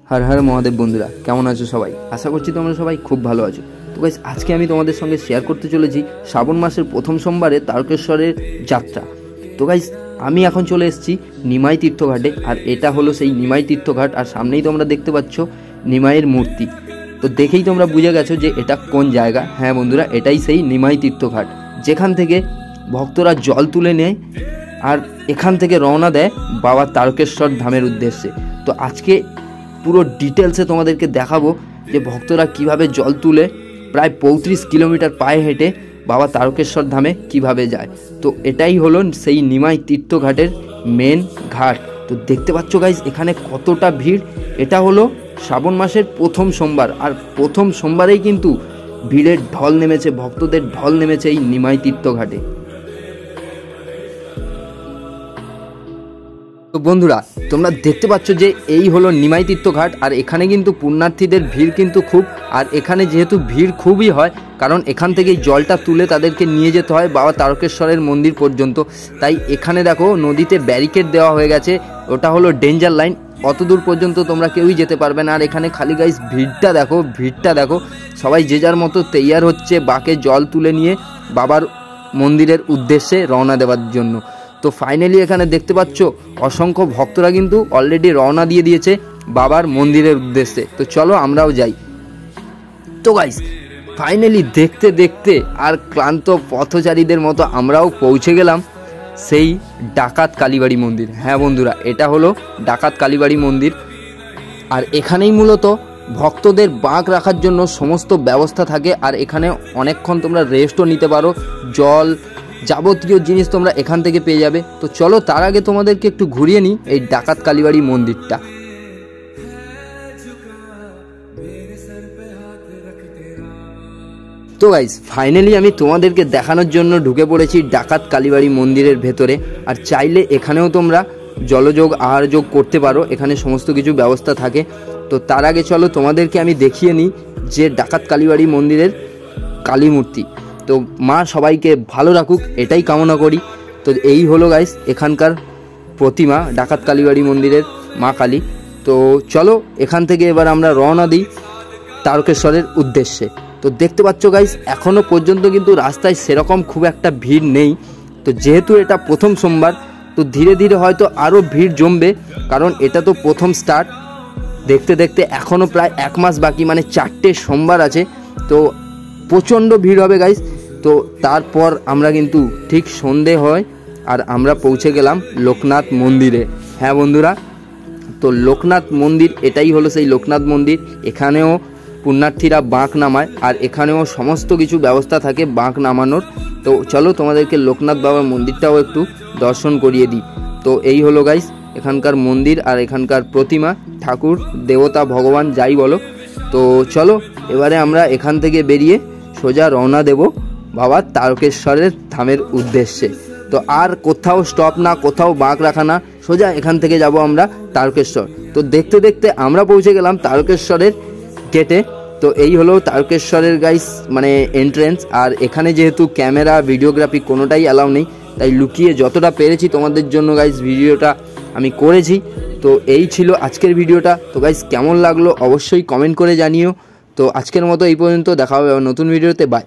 हर हर महादेव बंधुरा केमन आछो सबाई आशा करछि तोमरा सबाई खूब भालो आछो। तो गाइस आज के आमी तोमादेर संगे शेयर करते चलेछि श्रावण मासेर प्रथम सोमवारे तारकेश्वरेर यात्रा। तो गाइस आमी एखन चले एसेछि निमाई तीर्थघाटे और एटा हलो सेई निमाई तीर्थघाट और सामनेई तोमरा देखते पाচ্ছো निमाईर मूर्ति। तो देखेई तोमरा बुझे गेছো जे एटा कोन जायगा। हाँ बंधुरा एटाई सेई निमाई तीर्थघाट जेखान थेके भक्तरा जल तुले नेय और एखान थेके रওনা देय बाबा तारकेश्वर धामेर उद्देश्ये। तो आज के पुरो डिटेल्से तोमादेरके देखाबो जे भक्तरा किभाबे जल तुले प्राय 35 किलोमीटर पाये हेঁটে बाबा तारकेश्वर धामे किभाबे जाए। तो एटाई हलो सेई निमाई तीर्थघाटेर मेन घाट। तो देखते पाচ্ছো गाइज एखाने कतटा भीड़। एटा हलो श्रावण मासेर प्रथम सोमवार और प्रथम सोमवारेई किन्तु भीड़ेर ढल नेमेছে, भक्तদের ढल नेमेছে এই निमाई तीर्थघाटे। तो बंधुरा তোমরা দেখতে পাচ্ছ যে এই হলো নিমাই তীর্থঘাট আর এখানে কিন্তু পুণ্যার্থীদের ভিড় কিন্তু খুব। আর এখানে যেহেতু ভিড় খুবই হয় কারণ এখান থেকে জলটা তুলে তাদেরকে নিয়ে যেতে হয় বাবা তারকেশ্বরের মন্দির পর্যন্ত। তাই এখানে দেখো নদীতে ব্যারিকেড দেওয়া হয়ে গেছে, ওটা হলো ডেঞ্জার লাইন, অত দূর পর্যন্ত তোমরা কেউই যেতে পারবে না। আর এখানে খালি গাইস ভিড়টা দেখো সবাই যে যার মতো তৈয়ার হচ্ছে বাকে জল তুলে নিয়ে বাবার মন্দিরের উদ্দেশ্যে রওনা দেওয়ার জন্য। तो फाइनली एखाने देखते पाচ্ছো असंख्य भक्तरा किन्तु अलरेडी रওনা दिए दिएছে बाबार मंदिरेर उद्देश्ये। तो चलो आमराओ जाई। तो गाइस फाइनली देखते देखते और क्लांत पथचारीदेर मतो आमराओ पौঁছে गेलाम सेई डाकात कालीबाड़ी मंदिर। हाँ बंधुरा एटा हलो डाकात कालीबाड़ी मंदिर और एखानेई मूलत भक्तদের बाँक राखार जन्य समस्त व्यवस्था थाके और एखाने अनेकक्षण तोमरा रेस्टও निते पारो, जल যাবতীয় জিনিস তোমরা এখান থেকে পেয়ে যাবে। তো চলো তার আগে তোমাদেরকে একটু ঘুরিয়ে নিই এই ডাকাত কালীবাড়ি মন্দিরটা। তো গাইস ফাইনালি আমি তোমাদেরকে দেখানোর জন্য ঢুকে পড়েছি ডাকাত কালীবাড়ি মন্দিরের ভেতরে। আর চাইলে এখানেও তোমরা জলযোগ আহারযোগ করতে পারো, এখানে সমস্ত কিছু ব্যবস্থা থাকে। তো তার আগে চলো তোমাদেরকে আমি দেখিয়ে নিই যে ডাকাত কালীবাড়ি মন্দিরের কালী মূর্তি। तो माँ सबाई के भालो राखुक एटाई कामना करी। तो यही हलो गाइस एखानकार प्रतिमा डाकात कालीबाड़ी मंदिरेर माँ काली। तो चलो एखान थेके एबार आमरा रওনা दिई तारकेश्वरेर उद्देश्ये। तो देखते पाচ্ছো गाइस एखोनो पर्यन्त किन्तु रास्ताय सेरकम खूब एकटा भीड़ नेই। तो जेहेतु एटा प्रथम सोमवार तो धीरे धीरे हयतो आरो भीड़ जमबे कारण एटा तो प्रथम स्टार्ट। देखते देखते एखोनो प्राय एक मास बाकी माने 4টে सोमवार आछे। तो प्रचंड भीड़ होबे गाइस। तो तारपर आमरा किन्तु ठीक सन्धे हय और आमरा पौঁছে गेलाम लोकनाथ मंदिरे। हाँ बंधुरा तो लोकनाथ मंदिर एटाई हलो सेई लोकनाथ मंदिर। एखानेও पुण्यार्थीरा बाँक नामाय और एखानेও समस्त किछु व्यवस्था थाके बाँक नामानोर। तो चलो तोमादेरके लोकनाथ बाबार मंदिरटाও एकटु दर्शन करिয়ে दिই। तो এই হলো गाइस एखानकार मंदिर और एखानकार प्रतिमा ठाकुर देवता भगवान যাই বলো। तो चलो एबारे आमरा एखान थेके बेरिये सोजा रওনা देव बाबा तारकेश्वरेर धामेर उद्देश्ये। तो आर कोथाओ स्टप ना, कोथाओ बाँक राखा ना, सोजा एखान थेके जाबो आमरा तारकेश्वर। तो देखते देखते आमरा पौঁছে गेलाम तारकेश्वरेर गेटे। तो এই হলো तारकेश्वरेर गाइस माने एंट्रेंस। और एखाने जेहेतु क्यामेरा भिडियोग्राफी कोनोटाई अलाउ नेই তাই লুকিয়ে যতটা পেরেছি তোমাদের জন্য গাইস ভিডিওটা আমি করেছি। তো এই ছিল আজকের ভিডিওটা। তো গাইস কেমন লাগলো অবশ্যই কমেন্ট করে জানিও। তো আজকের মতো এই পর্যন্ত, দেখা হবে নতুন ভিডিওতে। বাই।